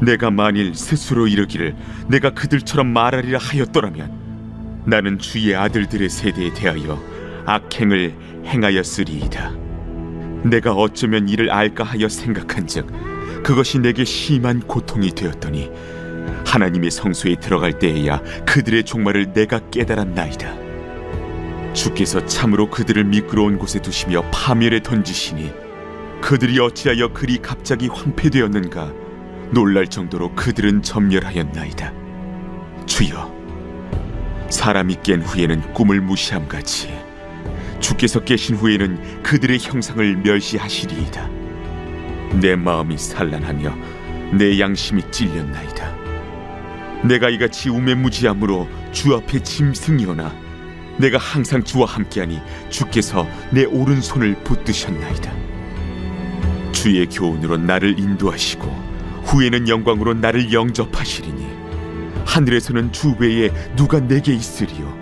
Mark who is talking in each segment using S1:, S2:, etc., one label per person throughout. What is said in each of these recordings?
S1: 내가 만일 스스로 이르기를 내가 그들처럼 말하리라 하였더라면 나는 주의 아들들의 세대에 대하여 악행을 행하였으리이다. 내가 어쩌면 이를 알까 하여 생각한즉 그것이 내게 심한 고통이 되었더니 하나님의 성소에 들어갈 때에야 그들의 종말을 내가 깨달았나이다. 주께서 참으로 그들을 미끄러운 곳에 두시며 파멸에 던지시니 그들이 어찌하여 그리 갑자기 황폐되었는가 놀랄 정도로 그들은 점멸하였나이다. 주여, 사람이 깬 후에는 꿈을 무시함같이 주께서 깨신 후에는 그들의 형상을 멸시하시리이다. 내 마음이 산란하며 내 양심이 찔렸나이다. 내가 이같이 우매무지함으로 주 앞에 짐승이오나 내가 항상 주와 함께하니 주께서 내 오른손을 붙드셨나이다. 주의 교훈으로 나를 인도하시고 후에는 영광으로 나를 영접하시리니 하늘에서는 주 외에 누가 내게 있으리요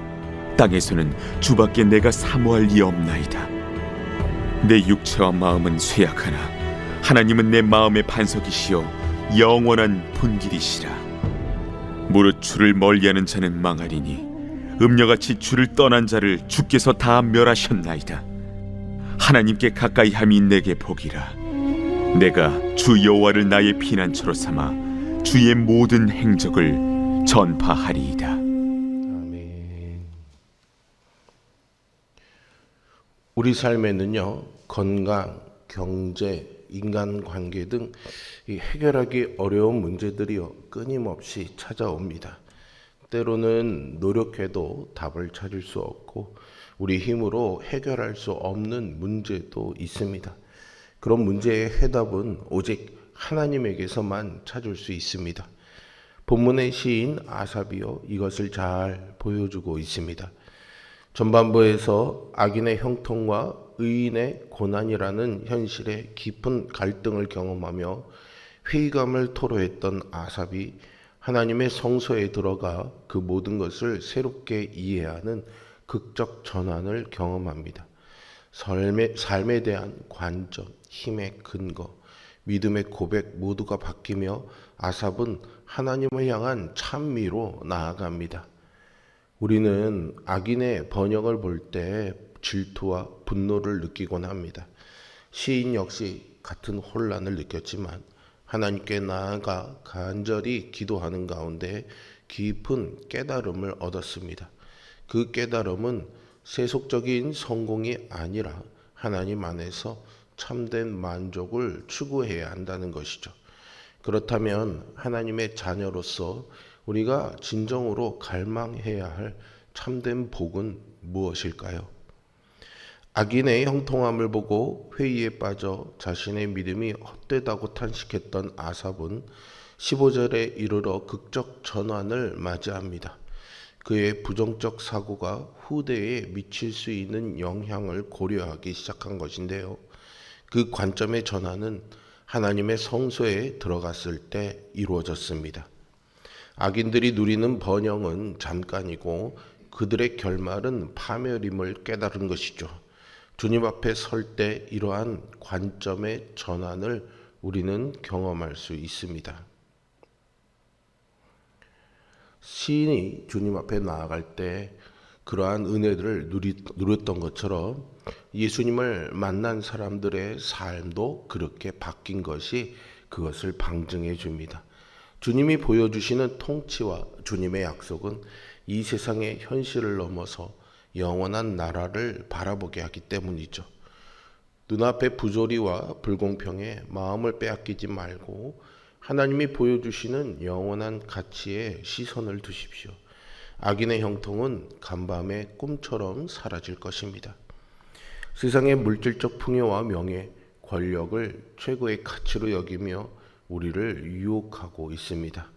S1: 땅에서는 주밖에 내가 사모할 리 없나이다. 내 육체와 마음은 쇠약하나 하나님은 내 마음의 반석이시요 영원한 분길이시라. 무릇 주를 멀리하는 자는 망하리니 음녀같이 주를 떠난 자를 주께서 다 멸하셨나이다. 하나님께 가까이 함이 내게 복이라. 내가 주 여호와를 나의 피난처로 삼아 주의 모든 행적을 전파하리이다.
S2: 아멘. 우리 삶에는요, 건강, 경제, 인간관계 등 이 해결하기 어려운 문제들이요 끊임없이 찾아옵니다. 때로는 노력해도 답을 찾을 수 없고 우리 힘으로 해결할 수 없는 문제도 있습니다. 그런 문제의 해답은 오직 하나님에게서만 찾을 수 있습니다. 본문의 시인 아삽이요 이것을 잘 보여주고 있습니다. 전반부에서 악인의 형통과 의인의 고난이라는 현실의 깊은 갈등을 경험하며 회의감을 토로했던 아삽이 하나님의 성소에 들어가 그 모든 것을 새롭게 이해하는 극적 전환을 경험합니다. 삶에 대한 관점, 힘의 근거, 믿음의 고백 모두가 바뀌며 아삽은 하나님을 향한 찬미로 나아갑니다. 우리는 악인의 번영을 볼 때 질투와 분노를 느끼곤 합니다. 시인 역시 같은 혼란을 느꼈지만 하나님께 나아가 간절히 기도하는 가운데 깊은 깨달음을 얻었습니다. 그 깨달음은 세속적인 성공이 아니라 하나님 안에서 참된 만족을 추구해야 한다는 것이죠. 그렇다면 하나님의 자녀로서 우리가 진정으로 갈망해야 할 참된 복은 무엇일까요? 악인의 형통함을 보고 회의에 빠져 자신의 믿음이 헛되다고 탄식했던 아삽은 15절에 이르러 극적 전환을 맞이합니다. 그의 부정적 사고가 후대에 미칠 수 있는 영향을 고려하기 시작한 것인데요. 그 관점의 전환은 하나님의 성소에 들어갔을 때 이루어졌습니다. 악인들이 누리는 번영은 잠깐이고 그들의 결말은 파멸임을 깨달은 것이죠. 주님 앞에 설 때 이러한 관점의 전환을 우리는 경험할 수 있습니다. 시인이 주님 앞에 나아갈 때 그러한 은혜를 누렸던 것처럼 예수님을 만난 사람들의 삶도 그렇게 바뀐 것이 그것을 방증해 줍니다. 주님이 보여주시는 통치와 주님의 약속은 이 세상의 현실을 넘어서 영원한 나라를 바라보게 하기 때문이죠. 눈앞의 부조리와 불공평에 마음을 빼앗기지 말고 하나님이 보여주시는 영원한 가치에 시선을 두십시오. 악인의 형통은 간밤의 꿈처럼 사라질 것입니다. 세상의 물질적 풍요와 명예, 권력을 최고의 가치로 여기며 우리를 유혹하고 있습니다.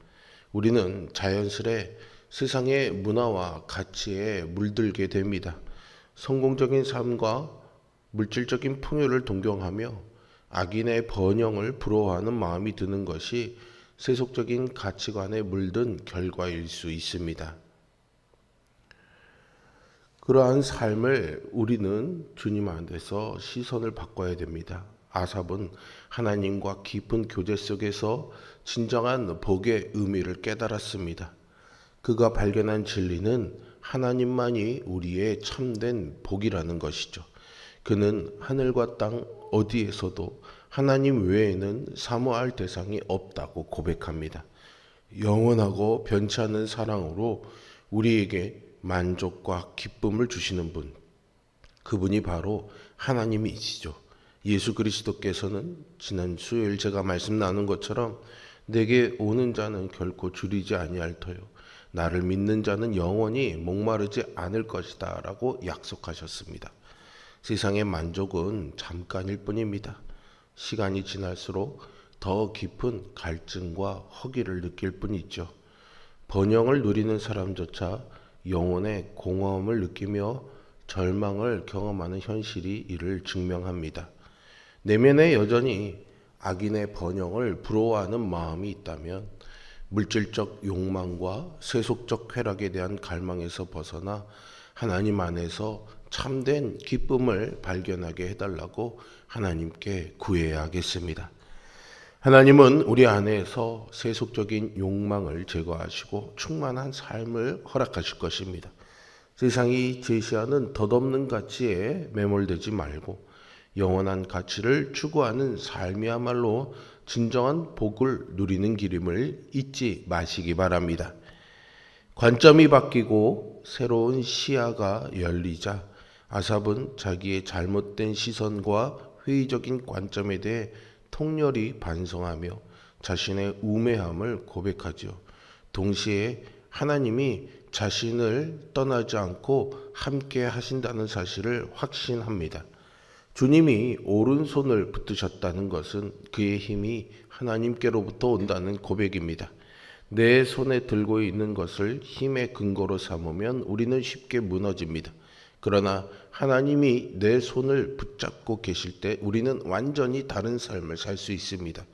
S2: 우리는 자연스레 세상의 문화와 가치에 물들게 됩니다. 성공적인 삶과 물질적인 풍요를 동경하며 악인의 번영을 부러워하는 마음이 드는 것이 세속적인 가치관에 물든 결과일 수 있습니다. 그러한 삶을 우리는 주님 안에서 시선을 바꿔야 됩니다. 아삽은 하나님과 깊은 교제 속에서 진정한 복의 의미를 깨달았습니다. 그가 발견한 진리는 하나님만이 우리의 참된 복이라는 것이죠. 그는 하늘과 땅 어디에서도 하나님 외에는 사모할 대상이 없다고 고백합니다. 영원하고 변치 않는 사랑으로 우리에게 만족과 기쁨을 주시는 분, 그분이 바로 하나님이시죠. 예수 그리스도께서는 지난 수요일 제가 말씀 나눈 것처럼 내게 오는 자는 결코 줄이지 아니할 터요 나를 믿는 자는 영원히 목마르지 않을 것이다 라고 약속하셨습니다. 세상의 만족은 잠깐일 뿐입니다. 시간이 지날수록 더 깊은 갈증과 허기를 느낄 뿐이죠. 번영을 누리는 사람조차 영혼의 공허함을 느끼며 절망을 경험하는 현실이 이를 증명합니다. 내면에 여전히 악인의 번영을 부러워하는 마음이 있다면 물질적 욕망과 세속적 쾌락에 대한 갈망에서 벗어나 하나님 안에서 참된 기쁨을 발견하게 해달라고 하나님께 구해야 하겠습니다. 하나님은 우리 안에서 세속적인 욕망을 제거하시고 충만한 삶을 허락하실 것입니다. 세상이 제시하는 덧없는 가치에 매몰되지 말고 영원한 가치를 추구하는 삶이야말로 진정한 복을 누리는 길임을 잊지 마시기 바랍니다. 관점이 바뀌고 새로운 시야가 열리자 아삽은 자기의 잘못된 시선과 회의적인 관점에 대해 통렬히 반성하며 자신의 우매함을 고백하죠. 동시에 하나님이 자신을 떠나지 않고 함께 하신다는 사실을 확신합니다. 주님이 오른손을 붙드셨다는 것은 그의 힘이 하나님께로부터 온다는 고백입니다. 내 손에 들고 있는 것을 힘의 근거로 삼으면 우리는 쉽게 무너집니다. 그러나 하나님이 내 손을 붙잡고 계실 때 우리는 완전히 다른 삶을 살 수 있습니다.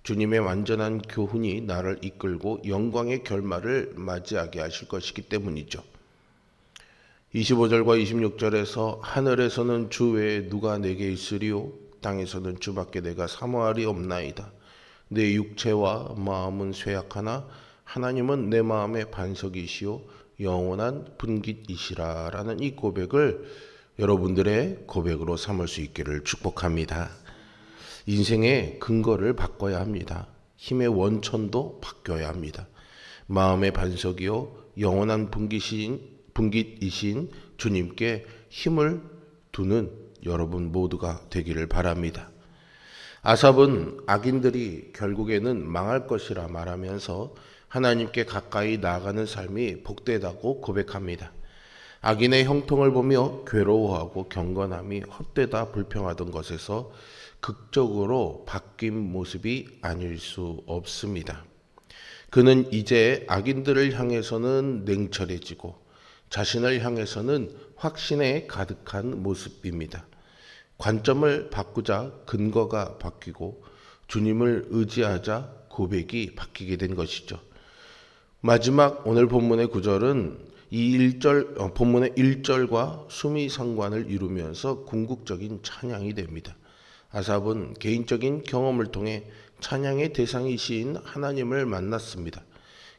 S2: 주님의 완전한 교훈이 나를 이끌고 영광의 결말을 맞이하게 하실 것이기 때문이죠. 25절과 26절에서 하늘에서는 주 외에 누가 내게 있으리요 땅에서는 주밖에 내가 사모하리 없나이다. 내 육체와 마음은 쇠약하나 하나님은 내 마음의 반석이시요 영원한 분깃이시라 라는 이 고백을 여러분들의 고백으로 삼을 수 있기를 축복합니다. 인생의 근거를 바꿔야 합니다. 힘의 원천도 바뀌어야 합니다. 마음의 반석이요 영원한 분깃이신 주님께 힘을 두는 여러분 모두가 되기를 바랍니다. 아삽은 악인들이 결국에는 망할 것이라 말하면서 하나님께 가까이 나아가는 삶이 복되다고 고백합니다. 악인의 형통을 보며 괴로워하고 경건함이 헛되다 불평하던 것에서 극적으로 바뀐 모습이 아닐 수 없습니다. 그는 이제 악인들을 향해서는 냉철해지고 자신을 향해서는 확신에 가득한 모습입니다. 관점을 바꾸자 근거가 바뀌고 주님을 의지하자 고백이 바뀌게 된 것이죠. 마지막 오늘 본문의 구절은 이 본문의 1절과 수미상관을 이루면서 궁극적인 찬양이 됩니다. 아삽은 개인적인 경험을 통해 찬양의 대상이신 하나님을 만났습니다.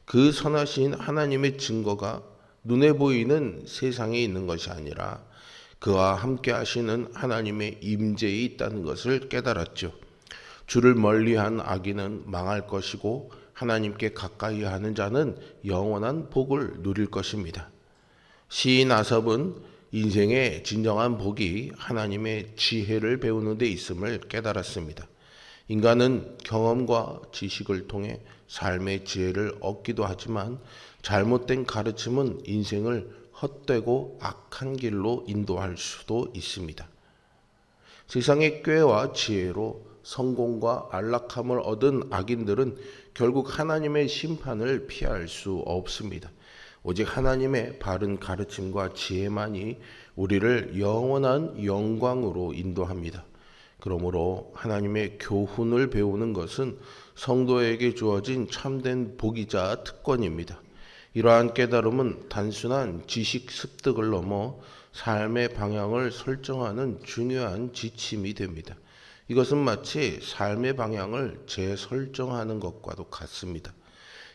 S2: 그 선하신 하나님의 증거가 눈에 보이는 세상에 있는 것이 아니라 그와 함께 하시는 하나님의 임재에 있다는 것을 깨달았죠. 주를 멀리한 악인은 망할 것이고 하나님께 가까이 하는 자는 영원한 복을 누릴 것입니다. 시인 아삽은 인생의 진정한 복이 하나님의 지혜를 배우는 데 있음을 깨달았습니다. 인간은 경험과 지식을 통해 삶의 지혜를 얻기도 하지만 잘못된 가르침은 인생을 헛되고 악한 길로 인도할 수도 있습니다. 세상의 꾀와 지혜로 성공과 안락함을 얻은 악인들은 결국 하나님의 심판을 피할 수 없습니다. 오직 하나님의 바른 가르침과 지혜만이 우리를 영원한 영광으로 인도합니다. 그러므로 하나님의 교훈을 배우는 것은 성도에게 주어진 참된 복이자 특권입니다. 이러한 깨달음은 단순한 지식 습득을 넘어 삶의 방향을 설정하는 중요한 지침이 됩니다. 이것은 마치 삶의 방향을 재설정하는 것과도 같습니다.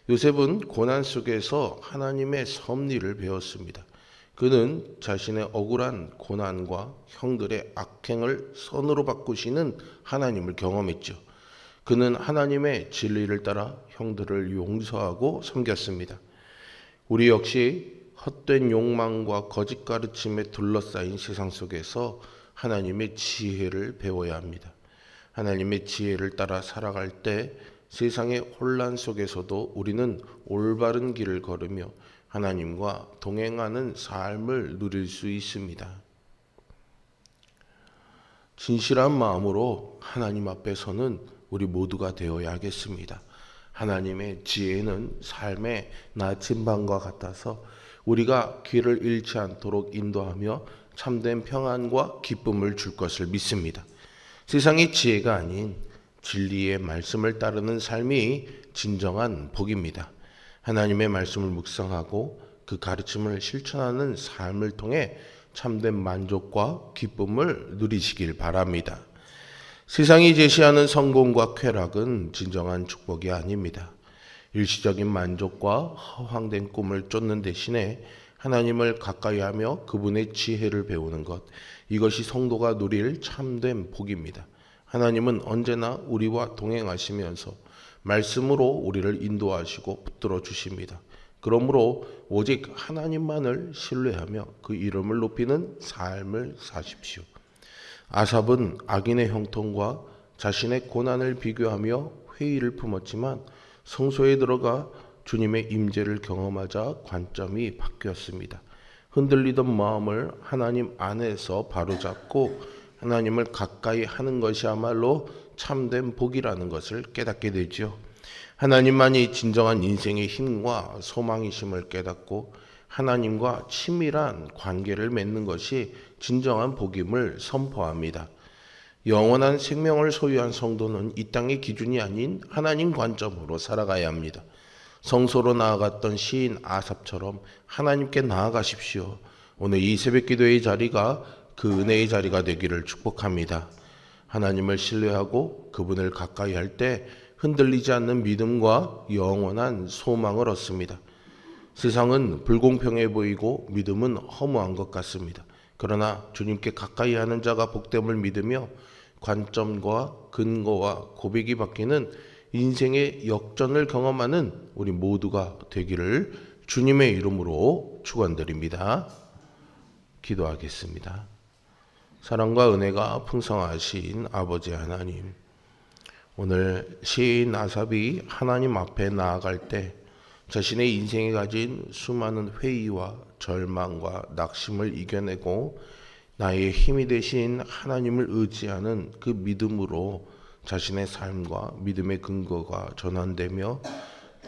S2: 요셉은 고난 속에서 하나님의 섭리를 배웠습니다. 그는 자신의 억울한 고난과 형들의 악행을 선으로 바꾸시는 하나님을 경험했죠. 그는 하나님의 진리를 따라 형들을 용서하고 섬겼습니다. 우리 역시 헛된 욕망과 거짓 가르침에 둘러싸인 세상 속에서 하나님의 지혜를 배워야 합니다. 하나님의 지혜를 따라 살아갈 때 세상의 혼란 속에서도 우리는 올바른 길을 걸으며 하나님과 동행하는 삶을 누릴 수 있습니다. 진실한 마음으로 하나님 앞에 서는 우리 모두가 되어야 하겠습니다. 하나님의 지혜는 삶의 나침반과 같아서 우리가 길을 잃지 않도록 인도하며 참된 평안과 기쁨을 줄 것을 믿습니다. 세상의 지혜가 아닌 진리의 말씀을 따르는 삶이 진정한 복입니다. 하나님의 말씀을 묵상하고 그 가르침을 실천하는 삶을 통해 참된 만족과 기쁨을 누리시길 바랍니다. 세상이 제시하는 성공과 쾌락은 진정한 축복이 아닙니다. 일시적인 만족과 허황된 꿈을 쫓는 대신에 하나님을 가까이하며 그분의 지혜를 배우는 것, 이것이 성도가 누릴 참된 복입니다. 하나님은 언제나 우리와 동행하시면서 말씀으로 우리를 인도하시고 붙들어 주십니다. 그러므로 오직 하나님만을 신뢰하며 그 이름을 높이는 삶을 사십시오. 아삽은 악인의 형통과 자신의 고난을 비교하며 회의를 품었지만 성소에 들어가 주님의 임재를 경험하자 관점이 바뀌었습니다. 흔들리던 마음을 하나님 안에서 바로잡고 하나님을 가까이 하는 것이야말로 참된 복이라는 것을 깨닫게 되죠. 하나님만이 진정한 인생의 힘과 소망이심을 깨닫고 하나님과 친밀한 관계를 맺는 것이 진정한 복임을 선포합니다. 영원한 생명을 소유한 성도는 이 땅의 기준이 아닌 하나님 관점으로 살아가야 합니다. 성소로 나아갔던 시인 아삽처럼 하나님께 나아가십시오. 오늘 이 새벽 기도의 자리가 그 은혜의 자리가 되기를 축복합니다. 하나님을 신뢰하고 그분을 가까이 할 때 흔들리지 않는 믿음과 영원한 소망을 얻습니다. 세상은 불공평해 보이고 믿음은 허무한 것 같습니다. 그러나 주님께 가까이 하는 자가 복됨을 믿으며 관점과 근거와 고백이 바뀌는 인생의 역전을 경험하는 우리 모두가 되기를 주님의 이름으로 축원드립니다. 기도하겠습니다. 사랑과 은혜가 풍성하신 아버지 하나님, 오늘 시인 아삽이 하나님 앞에 나아갈 때 자신의 인생에 가진 수많은 회의와 절망과 낙심을 이겨내고 나의 힘이 되신 하나님을 의지하는 그 믿음으로 자신의 삶과 믿음의 근거가 전환되며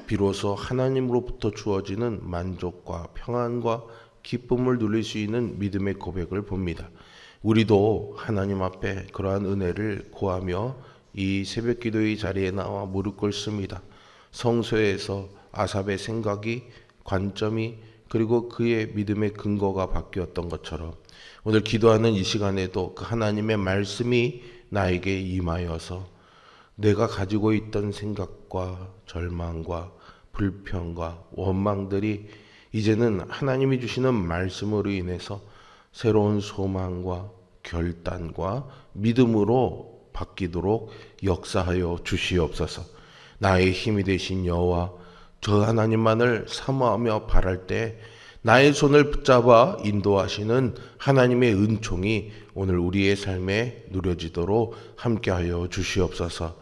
S2: 비로소 하나님으로부터 주어지는 만족과 평안과 기쁨을 누릴 수 있는 믿음의 고백을 봅니다. 우리도 하나님 앞에 그러한 은혜를 구하며 이 새벽 기도의 자리에 나와 무릎 꿇습니다. 성소에서 아삽의 생각이, 관점이, 그리고 그의 믿음의 근거가 바뀌었던 것처럼 오늘 기도하는 이 시간에도 그 하나님의 말씀이 나에게 임하여서 내가 가지고 있던 생각과 절망과 불평과 원망들이 이제는 하나님이 주시는 말씀으로 인해서 새로운 소망과 결단과 믿음으로 바뀌도록 역사하여 주시옵소서. 나의 힘이 되신 여호와, 저 하나님만을 사모하며 바랄 때 나의 손을 붙잡아 인도하시는 하나님의 은총이 오늘 우리의 삶에 누려지도록 함께하여 주시옵소서.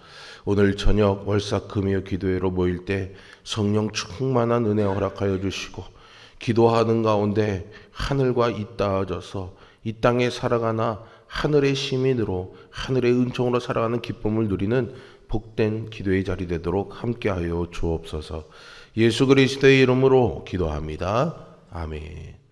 S2: 오늘 저녁 월삭금요 기도회로 모일 때 성령 충만한 은혜 허락하여 주시고 기도하는 가운데 하늘과 잇닿아져서 이 땅에 살아가나 하늘의 시민으로 하늘의 은총으로 살아가는 기쁨을 누리는 복된 기도의 자리 되도록 함께하여 주옵소서. 예수 그리스도의 이름으로 기도합니다. 아멘.